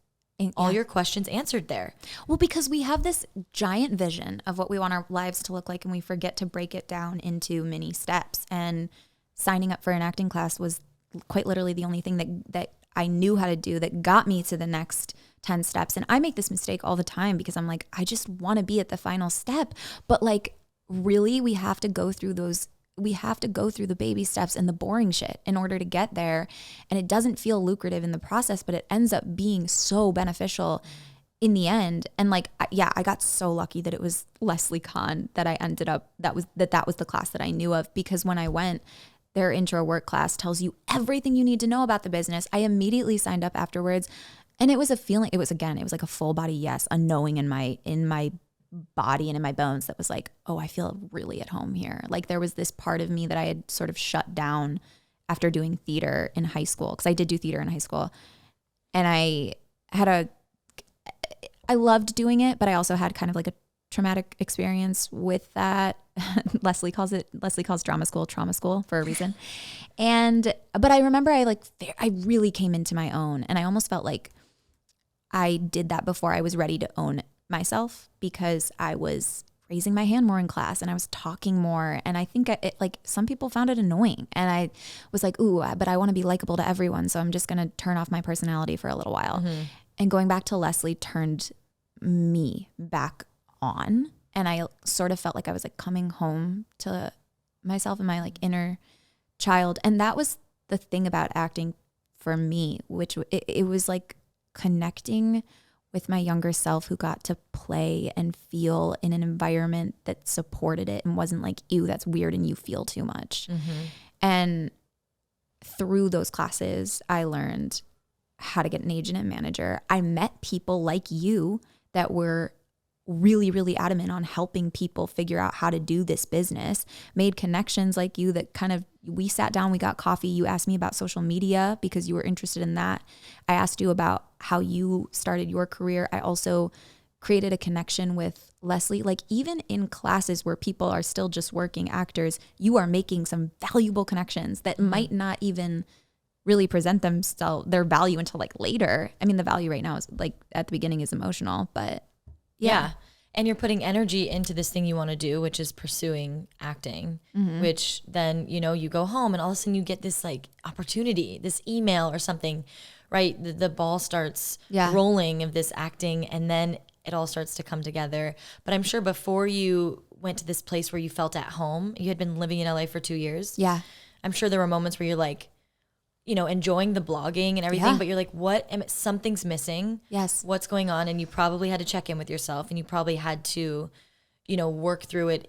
all your questions answered there. Well, because we have this giant vision of what we want our lives to look like, and we forget to break it down into mini steps. And signing up for an acting class was quite literally the only thing that I knew how to do that got me to the next 10 steps. And I make this mistake all the time, because I'm like, I just want to be at the final step. But like, really, we have to go through the baby steps and the boring shit in order to get there. And it doesn't feel lucrative in the process, but it ends up being so beneficial in the end. And like, I got so lucky that it was Leslie Kahn that I ended up, that was the class that I knew of, because when I went, their intro work class tells you everything you need to know about the business. I immediately signed up afterwards, and it was a feeling, it was like a full body yes, a knowing in my body and in my bones that was like, oh, I feel really at home here. Like, there was this part of me that I had sort of shut down after doing theater in high school, because I did do theater in high school, and I loved doing it, but I also had kind of like a traumatic experience with that. Leslie calls drama school trauma school for a reason. But I remember I really came into my own, and I almost felt like I did that before I was ready to own myself, because I was raising my hand more in class and I was talking more. And I think some people found it annoying, and I was like, ooh, but I want to be likable to everyone. So I'm just going to turn off my personality for a little while. Mm-hmm. And going back to Leslie turned me back on. And I sort of felt like I was like coming home to myself and my like inner child. And that was the thing about acting for me, which it was like connecting with my younger self, who got to play and feel in an environment that supported it and wasn't like, ew, that's weird and you feel too much. Mm-hmm. And through those classes, I learned how to get an agent and manager. I met people like you that were really, really adamant on helping people figure out how to do this business, made connections like you that kind of, we sat down, we got coffee. You asked me about social media because you were interested in that. I asked you about how you started your career. I also created a connection with Leslie. Like even in classes where people are still just working actors, you are making some valuable connections that might not even really present their value until like later. I mean, the value right now is like at the beginning is emotional, but yeah. And you're putting energy into this thing you want to do, which is pursuing acting, which then, you go home and all of a sudden you get this like opportunity, this email or something, right? The ball starts rolling of this acting, and then it all starts to come together. But I'm sure before you went to this place where you felt at home, you had been living in LA for 2 years. Yeah. I'm sure there were moments where you're like, enjoying the blogging and everything, but you're like, something's missing. Yes. What's going on? And you probably had to check in with yourself, and you probably had to, work through it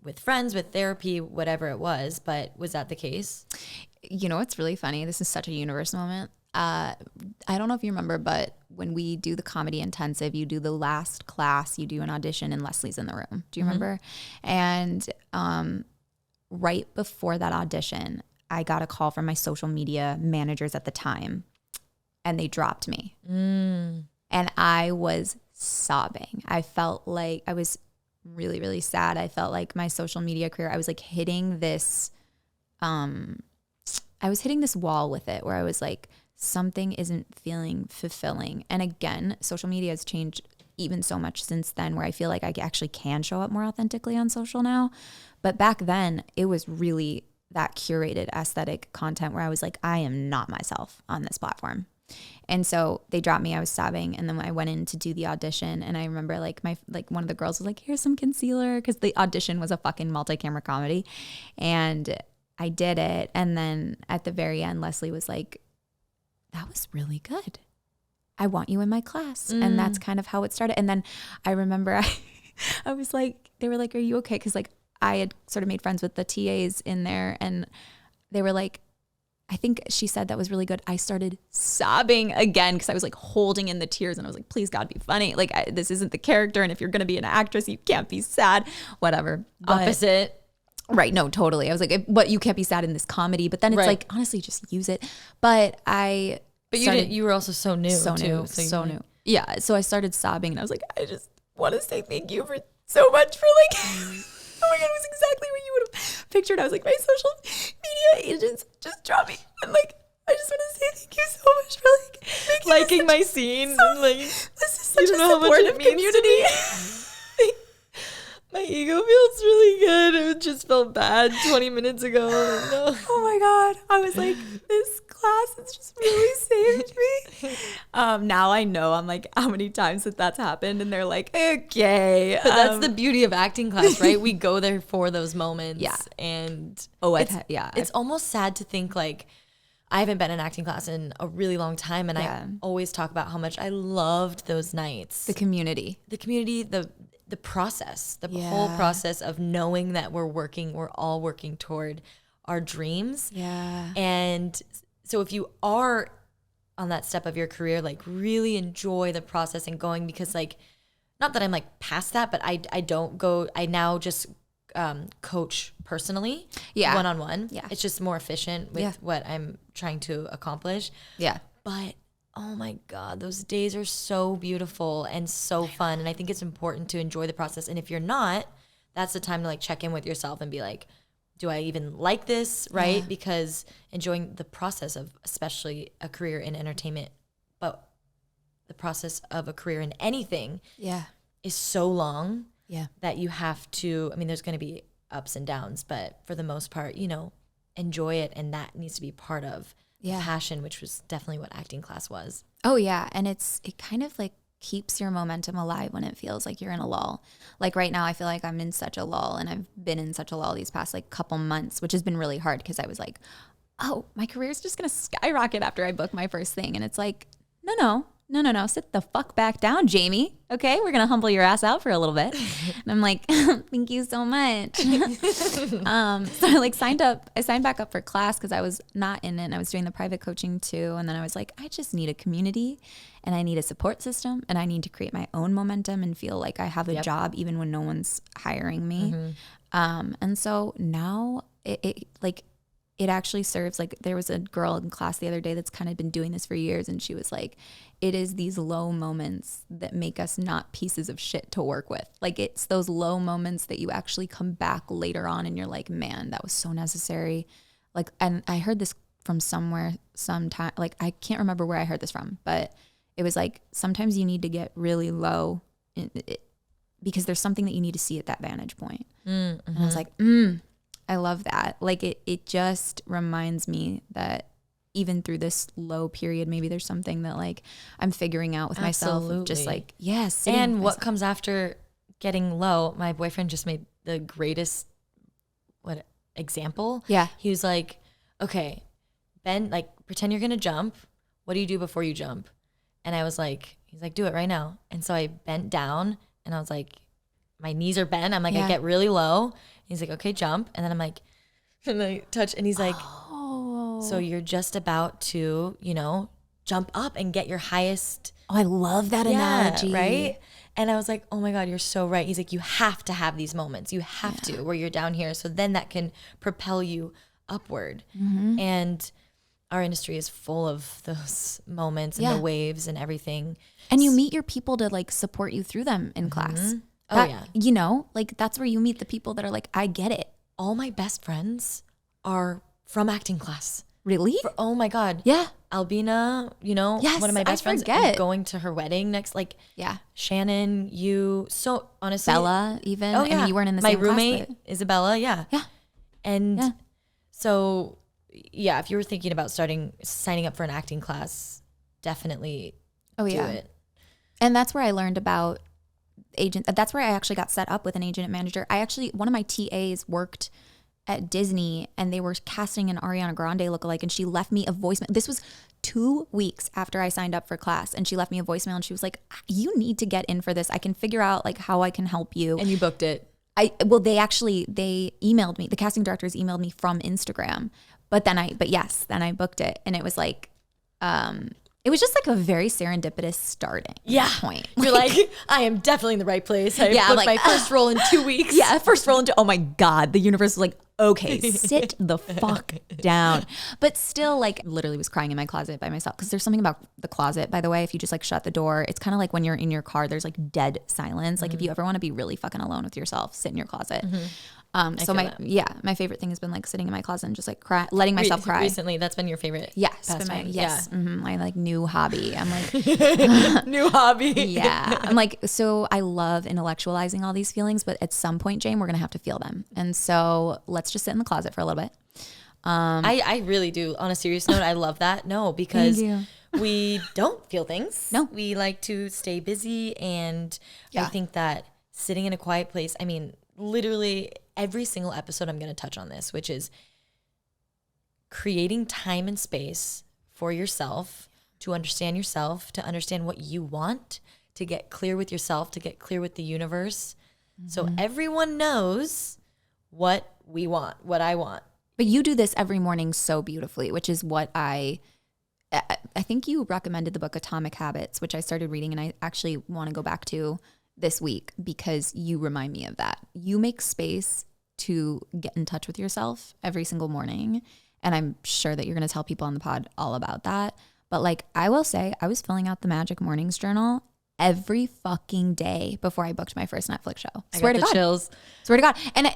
with friends, with therapy, whatever it was. But was that the case? It's really funny. This is such a universe moment. I don't know if you remember, but when we do the comedy intensive, you do the last class, you do an audition, and Leslie's in the room. Do you remember? And right before that audition, I got a call from my social media managers at the time, and they dropped me. And I was sobbing. I felt like I was really, really sad. I felt like my social media career, I was like hitting this wall with it, where I was like, something isn't feeling fulfilling. And again, social media has changed even so much since then, where I feel like I actually can show up more authentically on social now. But back then, it was really that curated aesthetic content where I was like, I am not myself on this platform. And so they dropped me. I was sobbing. And then I went in to do the audition. And I remember one of the girls was like, here's some concealer. Cause the audition was a fucking multi-camera comedy. And I did it. And then at the very end, Leslie was like, that was really good. I want you in my class. And that's kind of how it started. And then I remember I was like, they were like, are you okay? Cause like I had sort of made friends with the TAs in there, and they were like, I think she said that was really good. I started sobbing again because I was like holding in the tears, and I was like, please God, be funny. Like this isn't the character. And if you're going to be an actress, you can't be sad, whatever. Opposite. Right. No, totally. I was like, but you can't be sad in this comedy. But then it's like, honestly, just use it. But you were also so new. So too, new. Yeah. So I started sobbing, and I was like, I just want to say thank you for so much for like, oh my God, it was exactly what you would have pictured. I was like, my social media agents just dropped me. And like, I just want to say thank you so much for like liking my scene. And like, this is such a supportive community. My ego feels really good. It just felt bad 20 minutes ago. No. Oh my God. I was like, this class has just really saved me. Now I know, I'm like, how many times that's happened, and they're like, okay. But that's the beauty of acting class, right? We go there for those moments. Yeah. And it's almost sad to think like, I haven't been in acting class in a really long time, and I always talk about how much I loved those nights. The community, the process, the whole process of knowing that we're all working toward our dreams. Yeah. And so if you are on that step of your career, like really enjoy the process and going, because like, not that I'm like past that, but I now just coach personally, one-on-one. Yeah. It's just more efficient with what I'm trying to accomplish. Yeah. But oh my God, those days are so beautiful and so fun. And I think it's important to enjoy the process. And if you're not, that's the time to like check in with yourself and be like, do I even like this? Right? Yeah. Because enjoying the process of especially a career in entertainment, but the process of a career in anything is so long that you have to, I mean, there's going to be ups and downs, but for the most part, you know, enjoy it. And that needs to be part of passion, which was definitely what acting class was. Oh yeah. And it kind of like keeps your momentum alive when it feels like you're in a lull. Like right now, I feel like I'm in such a lull, and I've been in such a lull these past like couple months, which has been really hard because I was like, oh, my career's just going to skyrocket after I book my first thing. And it's like, no, sit the fuck back down, Jami. Okay, we're gonna humble your ass out for a little bit. And I'm like, thank you so much. So I signed back up for class because I was not in it, and I was doing the private coaching too. And then I was like, I just need a community, and I need a support system, and I need to create my own momentum and feel like I have a job even when no one's hiring me. And so now it actually serves, like there was a girl in class the other day that's kind of been doing this for years, and she was like, it is these low moments that make us not pieces of shit to work with. Like it's those low moments that you actually come back later on and you're like, man, that was so necessary. Like, and I heard this from somewhere sometime, like I can't remember where I heard this from, but it was like, sometimes you need to get really low because there's something that you need to see at that vantage point. And I was like, I love that. Like it just reminds me that even through this low period, maybe there's something that like I'm figuring out with myself. Just like, yes. And what comes after getting low, my boyfriend just made the greatest example. Yeah. He was like, okay, bend, like pretend you're going to jump. What do you do before you jump? And I was like, he's like, do it right now. And so I bent down and I was like, my knees are bent. I'm like, I get really low. He's like, okay, jump. And then I'm like, and I touch, and he's like, so you're just about to, you know, jump up and get your highest. Oh, I love that analogy. Right? And I was like, oh my God, you're so right. He's like, you have to have these moments. You have to, where you're down here. So then that can propel you upward. And our industry is full of those moments and the waves and everything. And you meet your people to like support you through them in class. You know, like that's where you meet the people that are like, I get it. All my best friends are from acting class. Really? Oh my God. Yeah. Albina, you know, one of my best friends. I'm going to her wedding next. Like, Shannon, you. So honestly, Bella, even. Oh yeah. I mean, you weren't in the same class. My roommate, Isabella. Yeah. And so, if you were thinking about signing up for an acting class, definitely do it. And that's where I learned about agent. That's where I actually got set up with an agent and manager. One of my TAs worked at Disney, and they were casting an Ariana Grande lookalike, and she left me a voicemail. This was 2 weeks after I signed up for class, and she left me a voicemail, and she was like, you need to get in for this. I can figure out like how I can help you. And you booked it. They emailed me. The casting directors emailed me from Instagram, then I booked it, and it was like, it was just like a very serendipitous starting point. You're like, I am definitely in the right place. I booked my first role in 2 weeks. First role in oh my God, the universe was like, okay, sit the fuck down. But still, like, literally was crying in my closet by myself. Because there's something about the closet, by the way, if you just like shut the door, it's kind of like when you're in your car, there's like dead silence. Like if you ever want to be really fucking alone with yourself, sit in your closet. So my favorite thing has been like sitting in my closet and just like letting myself cry. Recently, that's been your favorite. My like new hobby. I'm like new hobby. I'm like, so I love intellectualizing all these feelings, but at some point, Jane, we're gonna have to feel them, and so let's just sit in the closet for a little bit. I really do. On a serious note, I love that. No, because we don't feel things. No, we like to stay busy, and I think that sitting in a quiet place. I mean, literally every single episode I'm going to touch on this, which is creating time and space for yourself, to understand yourself, to understand what you want, to get clear with yourself, to get clear with the universe. So everyone knows what we want, what I want. But you do this every morning so beautifully, which is what I think you recommended the book Atomic Habits, which I started reading, and I actually want to go back to this week because you remind me of that. You make space to get in touch with yourself every single morning. And I'm sure that you're going to tell people on the pod all about that. But like, I will say, I was filling out the Magic Mornings journal every fucking day before I booked my first Netflix show. Swear to God. Chills. Swear to God. And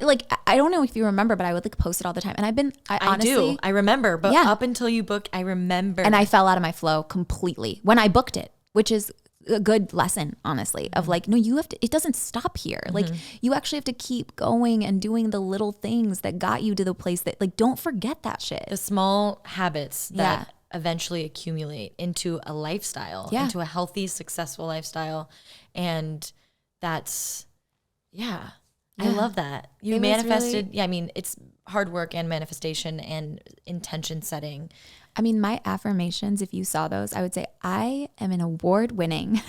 I don't know if you remember, but I would like post it all the time. And I honestly do. I remember, but up until you booked, I remember. And I fell out of my flow completely when I booked it, which is a good lesson, honestly, of like, no, you have to, it doesn't stop here. Like, you actually have to keep going and doing the little things that got you to the place that, like, don't forget that shit. The small habits that eventually accumulate into a lifestyle, into a healthy, successful lifestyle. And that's, I love that. You manifested. Really, I mean, it's hard work and manifestation and intention setting. I mean, my affirmations, if you saw those, I would say I am an award-winning,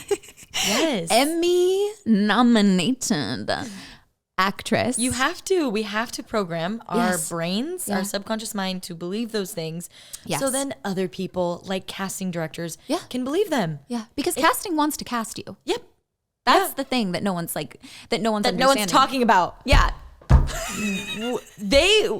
Emmy nominated actress. We have to program our brains, our subconscious mind to believe those things. So then other people, like casting directors, can believe them. Yeah, because casting wants to cast you. Yep. That's the thing that no one's understanding. No one's talking about. Yeah.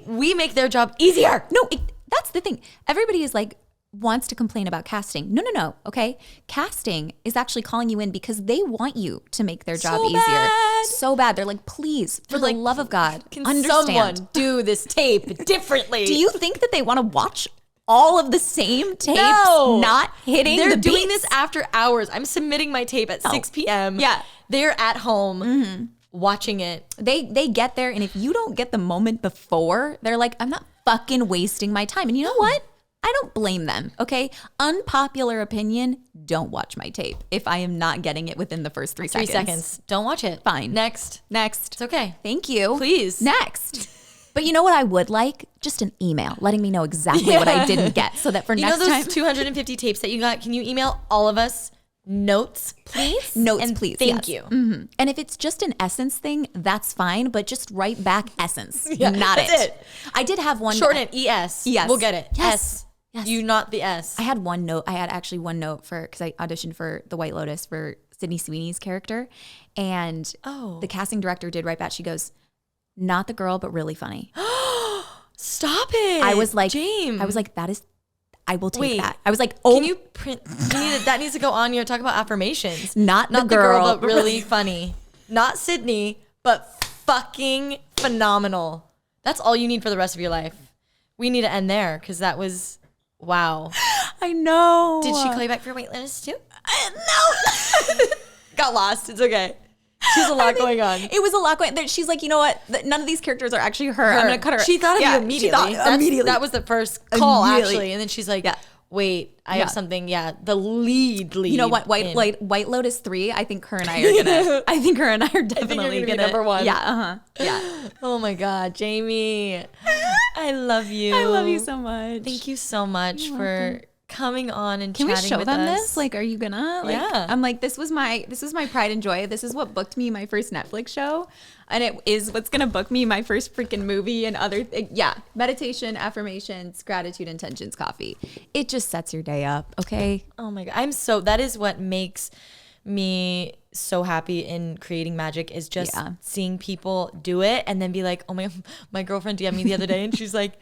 We make their job easier. No, that's the thing. Everybody is like, wants to complain about casting. No. Okay. Casting is actually calling you in because they want you to make their job easier. So bad. They're like, please, for the love of God, can understand. Someone do this tape differently? Do you think that they want to watch all of the same tapes not hitting They're the doing beats? this after hours. I'm submitting my tape at 6 p.m. Yeah. They're at home watching it. They get there, and if you don't get the moment before, they're like, I'm not fucking wasting my time. And you know what? I don't blame them, okay? Unpopular opinion, don't watch my tape if I am not getting it within the first 3 seconds. 3 seconds. Don't watch it. Fine. Next. It's okay. Thank you. Please. Next. But you know what I would like? Just an email letting me know exactly what I didn't get so that for next time. You know those 250 tapes that you got? Can you email all of us notes, please? Notes, please. Thank you. Mm-hmm. And if it's just an essence thing, that's fine, but just write back essence. That's it. I did have one. Shorten it, ES. Yes. We'll get it. Yes. S. Yes. You, not the S. I had one note. I had actually one note because I auditioned for the White Lotus for Sydney Sweeney's character. And the casting director did write back. She goes, not the girl, but really funny. Stop it. I was like, James. I will take that. I was like, oh. Can you print? That needs to go on your talk about affirmations. Not the girl, but really funny. Not Sydney, but fucking phenomenal. That's all you need for the rest of your life. We need to end there because that was, wow. I know. Did she call you back for White Lotus too? No. Got lost. It's okay. She's a lot going on. It was a lot going on. She's like, you know what? None of these characters are actually her. I'm going to cut her. She thought of you immediately. Immediately. That was the first call, actually. And then she's like, wait, I have something. Yeah, the lead. You know what? White Lotus 3, I think her and I are going to. I think her and I are definitely going to. Number one. Yeah, yeah. Oh my God, Jami. I love you. I love you so much. Thank you so much for coming on and Can chatting we show with them us. this? Like, are you gonna? Like, yeah. I'm like, this was my pride and joy. This is what booked me my first Netflix show, and it is what's gonna book me my first freaking movie and other. Meditation, affirmations, gratitude, intentions, coffee. It just sets your day up. Okay. Oh my God, that is what makes me so happy in creating magic is just seeing people do it and then be like, oh my girlfriend DM'd me the other day and she's like,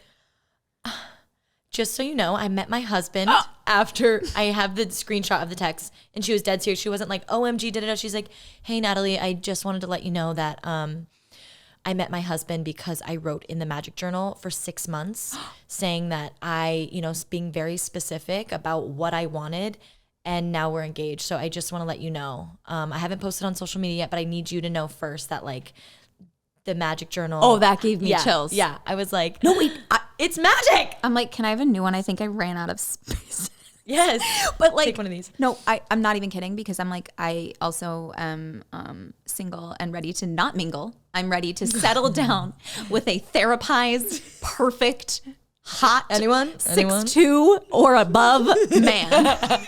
just so you know, I met my husband after I have the screenshot of the text and she was dead serious. She wasn't like, OMG, She's like, hey, Natalie, I just wanted to let you know that I met my husband because I wrote in the magic journal for 6 months saying that I, being very specific about what I wanted and now we're engaged. So I just want to let you know. I haven't posted on social media yet, but I need you to know first that like the magic journal. Oh, that gave me chills. Yeah. I was like, no, wait, it's magic. I'm like, can I have a new one? I think I ran out of space. Yes. But like, take one of these. No, I'm not even kidding because I'm like, I also am single and ready to not mingle. I'm ready to settle down with a therapized, perfect, hot, anyone 6'2" or above man.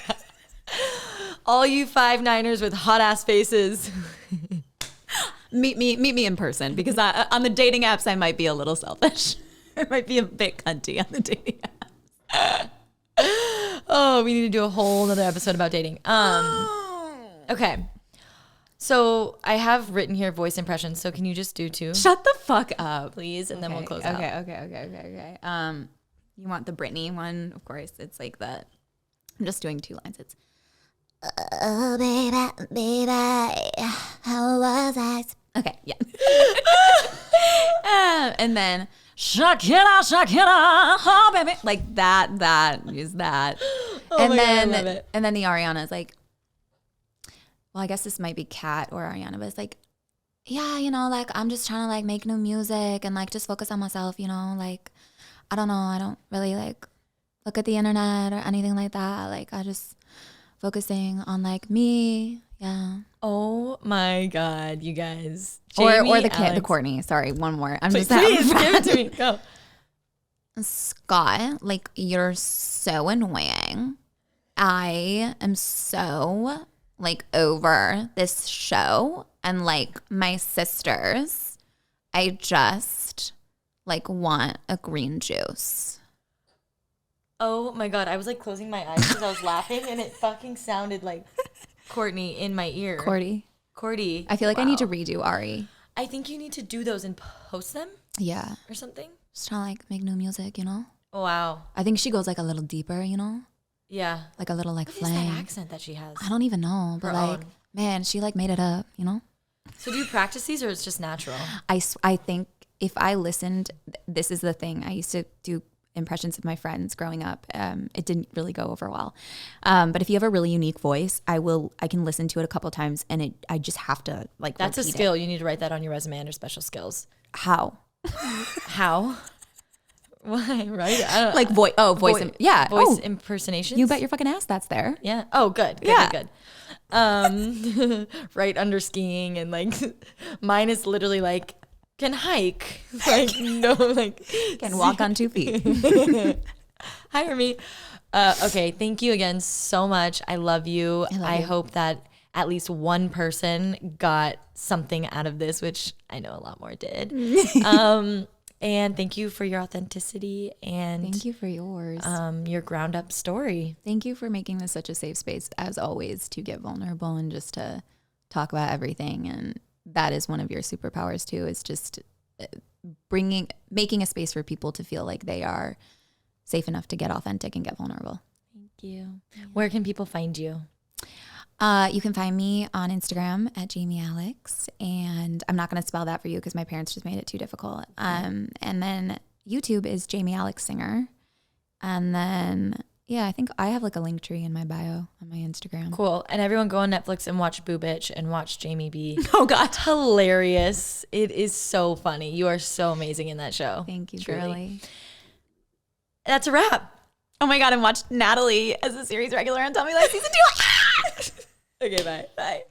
All you 5'9"ers with hot ass faces. Meet me in person because on the dating apps I might be a little selfish. I might be a bit cunty on the dating apps. Oh, we need to do a whole other episode about dating. Okay. So I have written here voice impressions. So can you just do 2? Shut the fuck up, please, and then we'll close out. Okay. You want the Britney one? Of course, it's like that. I'm just doing 2 lines. It's, oh, baby, baby, how was I? Okay, yeah. And then, Shakira, Shakira, oh, baby. Like that is that. Oh and my then, God, I love it. And then the Ariana is like, well, I guess this might be Kat or Ariana, but it's like, yeah, you know, like, I'm just trying to, like, make new music and, like, just focus on myself, you know, like, I don't know, I don't really, like, look at the internet or anything like that. Like, I just focusing on, like, me, yeah. Oh my God, you guys. Or Jami, the Courtney, sorry, one more. I'm Please, just please give it to me, go. Scott, like, you're so annoying. I am so, like, over this show and, like, my sisters. I just, like, want a green juice. Oh my God, I was like closing my eyes because I was laughing and it fucking sounded like Courtney in my ear. Cordy. I feel like I need to redo Ari. I think you need to do those and post them Yeah. or something. Just trying to, like, make new music, you know? Wow. I think she goes, like, a little deeper, you know? Yeah. Like a little, like, What flame. is that accent that she has? I don't even know, but, Her like, own. man, she, like, made it up, you know? So do you practice these or it's just natural? I think if I listened, this is the thing. I used to do impressions of my friends growing up. It didn't really go over well. But if you have a really unique voice, I can listen to it a couple times and I just have to, like, That's a repeat skill. it. You need to write that on your resume under special skills. How? How? Why? Right? I don't, Like voice. Oh, voice. Yeah. Voice Oh, impersonations. you bet your fucking ass that's there. Yeah. Oh, good. Yeah. Good. Right under skiing and like mine is literally like can hike. Like no, like Can walk on 2 feet. hire me. Okay. Thank you again so much. I love you. I you. hope that at least one person got something out of this, which I know a lot more did. And thank you for your authenticity and Thank you for yours. your ground up story. Thank you for making this such a safe space, as always, to get vulnerable and just to talk about everything. And that is one of your superpowers too, is just making a space for people to feel like they are safe enough to get authentic and get vulnerable. Thank you. Where can people find you? You can find me on Instagram at Jami Alix, and I'm not going to spell that for you because my parents just made it too difficult. And then YouTube is Jami Alix Singer. And then, yeah, I think I have like a link tree in my bio on my Instagram. Cool. And everyone go on Netflix and watch Boo Bitch and watch Jami be. Oh, God. Hilarious. It is so funny. You are so amazing in that show. Thank you, Truly. girly. That's a wrap. Oh, my God. And watch Natalie as a series regular on Tell Me Like Season 2. Okay, bye. Bye.